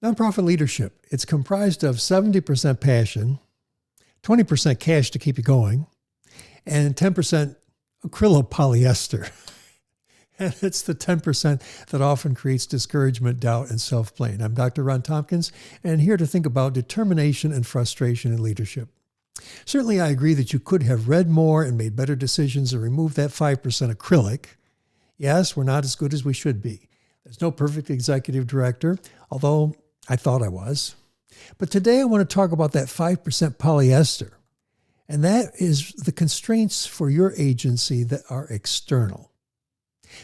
Nonprofit leadership. It's comprised of 70% passion, 20% cash to keep you going, and 10% acrylopolyester. And it's the 10% that often creates discouragement, doubt, and self-blame. I'm Dr. Ron Tompkins, and here to think about determination and frustration in leadership. Certainly, I agree that you could have read more and made better decisions and removed that 5% acrylic. Yes, we're not as good as we should be. There's no perfect executive director, although I thought I was. But today I want to talk about that 5% polyester. And that is the constraints for your agency that are external.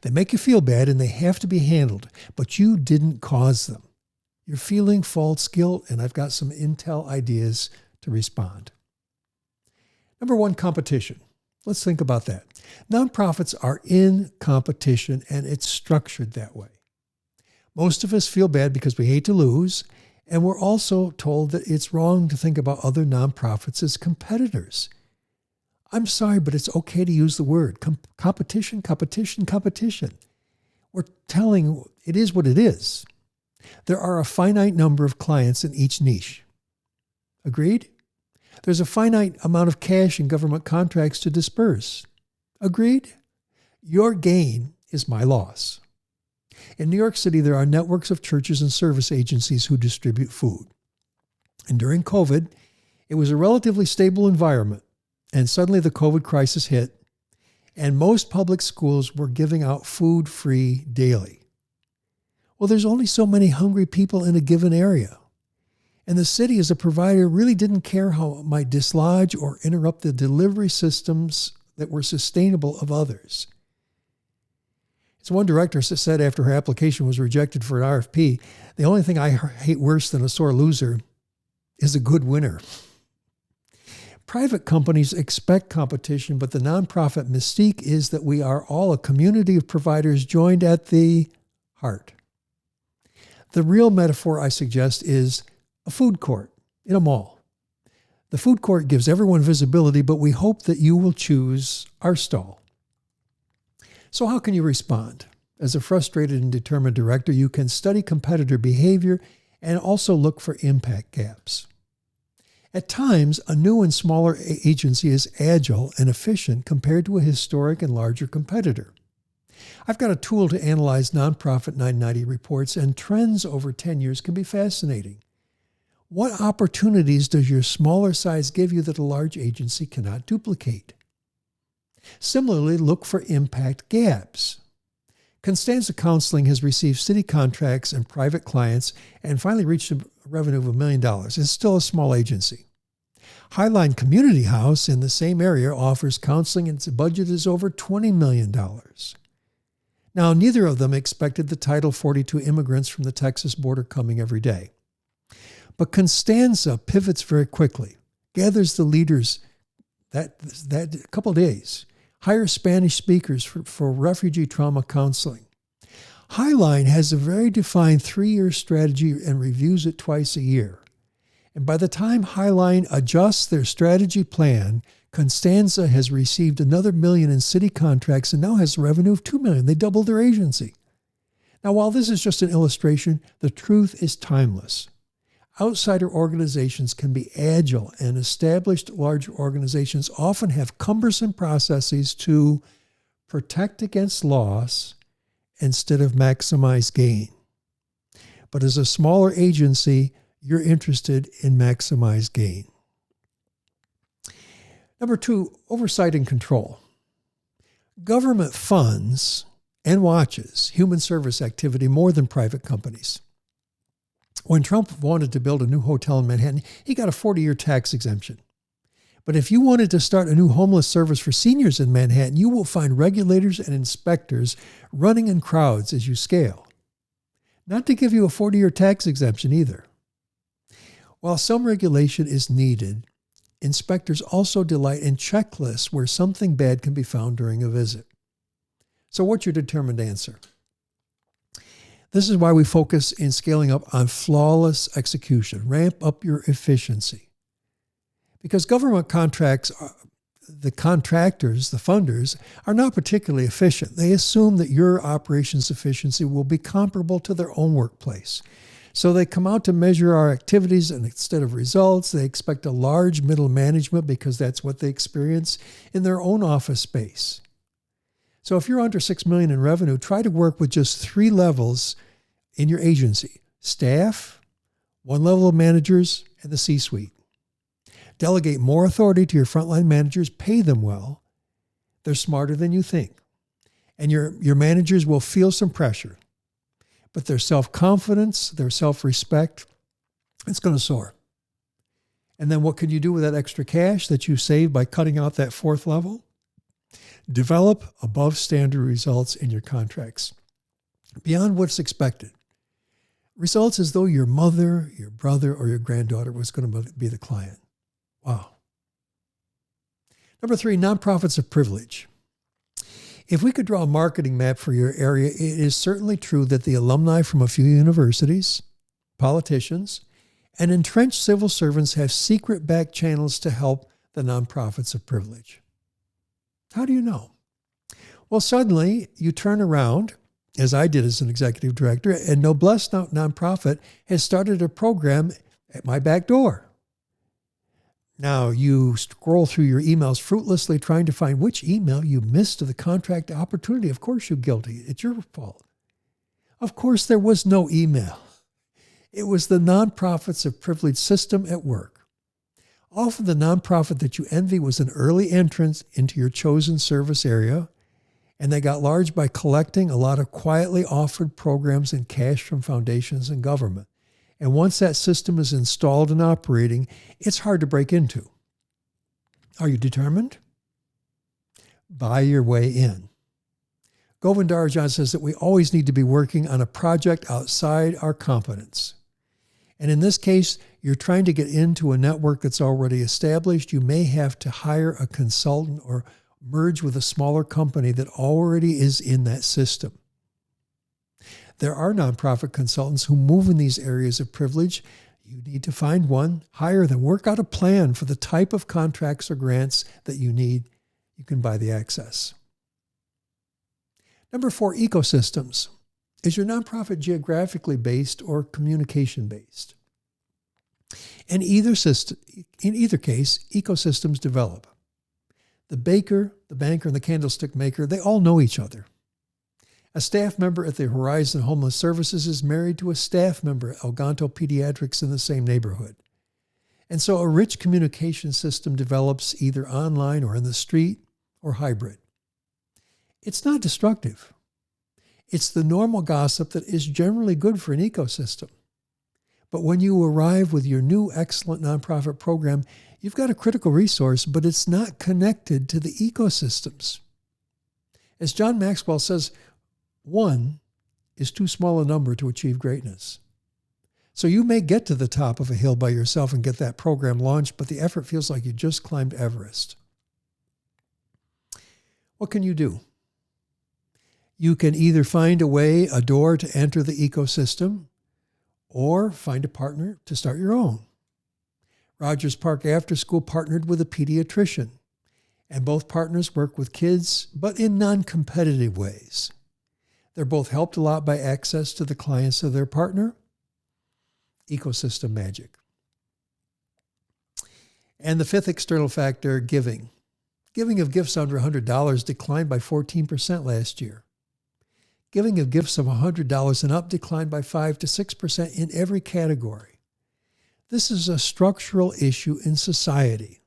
They make you feel bad and they have to be handled, but you didn't cause them. You're feeling false guilt, and I've got some intel ideas to respond. Number one, competition. Let's think about that. Nonprofits are in competition, and it's structured that way. Most of us feel bad because we hate to lose, and we're also told that it's wrong to think about other nonprofits as competitors. I'm sorry, but it's okay to use the word competition, competition, competition. We're telling it is what it is. There are a finite number of clients in each niche. Agreed? There's a finite amount of cash in government contracts to disperse. Agreed? Your gain is my loss. In New York City, there are networks of churches and service agencies who distribute food. And during COVID, it was a relatively stable environment. And suddenly the COVID crisis hit, and most public schools were giving out food free daily. Well, there's only so many hungry people in a given area. And the city as a provider really didn't care how it might dislodge or interrupt the delivery systems that were sustainable of others. As one director said after her application was rejected for an RFP, the only thing I hate worse than a sore loser is a good winner. Private companies expect competition, but the nonprofit mystique is that we are all a community of providers joined at the heart. The real metaphor I suggest is a food court in a mall. The food court gives everyone visibility, but we hope that you will choose our stall. So how can you respond? As a frustrated and determined director, you can study competitor behavior and also look for impact gaps. At times, a new and smaller agency is agile and efficient compared to a historic and larger competitor. I've got a tool to analyze nonprofit 990 reports, and trends over 10 years can be fascinating. What opportunities does your smaller size give you that a large agency cannot duplicate? Similarly, look for impact gaps. Constanza Counseling has received city contracts and private clients and finally reached a revenue of $1 million. It's still a small agency. Highline Community House in the same area offers counseling and its budget is over $20 million. Now, neither of them expected the Title 42 immigrants from the Texas border coming every day. But Constanza pivots very quickly, gathers the leaders that couple of days, hires Spanish speakers for refugee trauma counseling. Highline has a very defined 3-year strategy and reviews it twice a year. And by the time Highline adjusts their strategy plan, Constanza has received another $1 million in city contracts and now has a revenue of $2 million. They doubled their agency. Now, while this is just an illustration, the truth is timeless. Outsider organizations can be agile, and established larger organizations often have cumbersome processes to protect against loss instead of maximize gain. But as a smaller agency, you're interested in maximize gain. Number 2, oversight and control. Government funds and watches human service activity more than private companies. When Trump wanted to build a new hotel in Manhattan, he got a 40-year tax exemption. But if you wanted to start a new homeless service for seniors in Manhattan, you will find regulators and inspectors running in crowds as you scale. Not to give you a 40-year tax exemption either. While some regulation is needed, inspectors also delight in checklists where something bad can be found during a visit. So what's your determined answer? This is why we focus in scaling up on flawless execution. Ramp up your efficiency. Because government contracts, the contractors, the funders, are not particularly efficient. They assume that your operations efficiency will be comparable to their own workplace. So they come out to measure our activities, and instead of results, they expect a large middle management because that's what they experience in their own office space. So if you're under $6 million in revenue, try to work with just 3 levels in your agency: staff, 1 level of managers, and the C-suite. Delegate more authority to your frontline managers, pay them well. They're smarter than you think. And your managers will feel some pressure. But their self-confidence, their self-respect, it's going to soar. And then what can you do with that extra cash that you saved by cutting out that 4th level? Develop above standard results in your contracts, beyond what's expected. Results as though your mother, your brother, or your granddaughter was going to be the client. Wow. Number 3, nonprofits of privilege. If we could draw a marketing map for your area, it is certainly true that the alumni from a few universities, politicians, and entrenched civil servants have secret back channels to help the nonprofits of privilege. How do you know? Well, suddenly you turn around, as I did as an executive director, and Noblesse Nonprofit has started a program at my back door. Now, you scroll through your emails fruitlessly trying to find which email you missed to the contract opportunity. Of course you're guilty. It's your fault. Of course there was no email. It was the nonprofits of privilege system at work. Often the nonprofit that you envy was an early entrant into your chosen service area, and they got large by collecting a lot of quietly offered programs and cash from foundations and government. And once that system is installed and operating, it's hard to break into. Are you determined? Buy your way in. Govind Darajan says that we always need to be working on a project outside our competence. And in this case, you're trying to get into a network that's already established. You may have to hire a consultant or merge with a smaller company that already is in that system. There are nonprofit consultants who move in these areas of privilege. You need to find one, hire them, work out a plan for the type of contracts or grants that you need. You can buy the access. Number 4, ecosystems. Is your nonprofit geographically based or communication based? In either case, ecosystems develop. The baker, the banker, and the candlestick maker, they all know each other. A staff member at the Horizon Homeless Services is married to a staff member at Elganto Pediatrics in the same neighborhood. And so a rich communication system develops either online or in the street or hybrid. It's not destructive. It's the normal gossip that is generally good for an ecosystem. But when you arrive with your new excellent nonprofit program, you've got a critical resource, but it's not connected to the ecosystems. As John Maxwell says, 1 is too small a number to achieve greatness. So you may get to the top of a hill by yourself and get that program launched, but the effort feels like you just climbed Everest. What can you do? You can either find a door to enter the ecosystem, or find a partner to start your own. Rogers Park After School partnered with a pediatrician, and both partners work with kids, but in non-competitive ways. They're both helped a lot by access to the clients of their partner. Ecosystem magic. And the 5th external factor, giving. Giving of gifts under $100 declined by 14% last year. Giving of gifts of $100 and up declined by 5 to 6% in every category. This is a structural issue in society.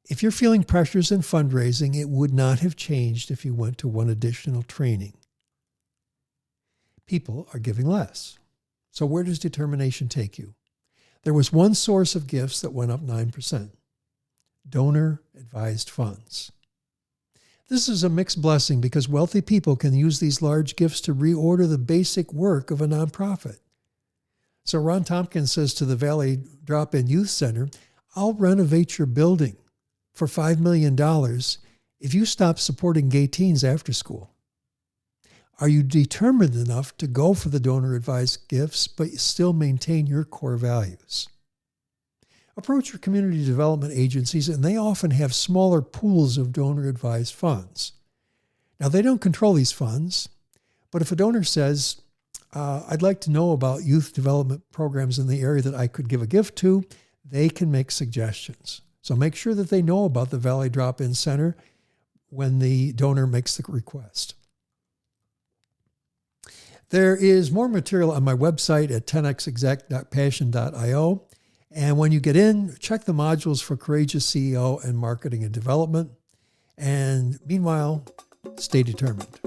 If you're feeling pressures in fundraising, it would not have changed if you went to one additional training. People are giving less. So where does determination take you? There was one source of gifts that went up 9%. Donor-advised funds. This is a mixed blessing because wealthy people can use these large gifts to reorder the basic work of a nonprofit. So Ron Tompkins says to the Valley Drop-In Youth Center, I'll renovate your building for $5 million if you stop supporting gay teens after school. Are you determined enough to go for the donor-advised gifts, but still maintain your core values? Approach your community development agencies, and they often have smaller pools of donor-advised funds. Now, they don't control these funds, but if a donor says, I'd like to know about youth development programs in the area that I could give a gift to. They can make suggestions. So make sure that they know about the Valley Drop-In Center when the donor makes the request. There is more material on my website at 10xexec.passion.io. And when you get in, check the modules for Courageous CEO and Marketing and Development. And meanwhile, stay determined.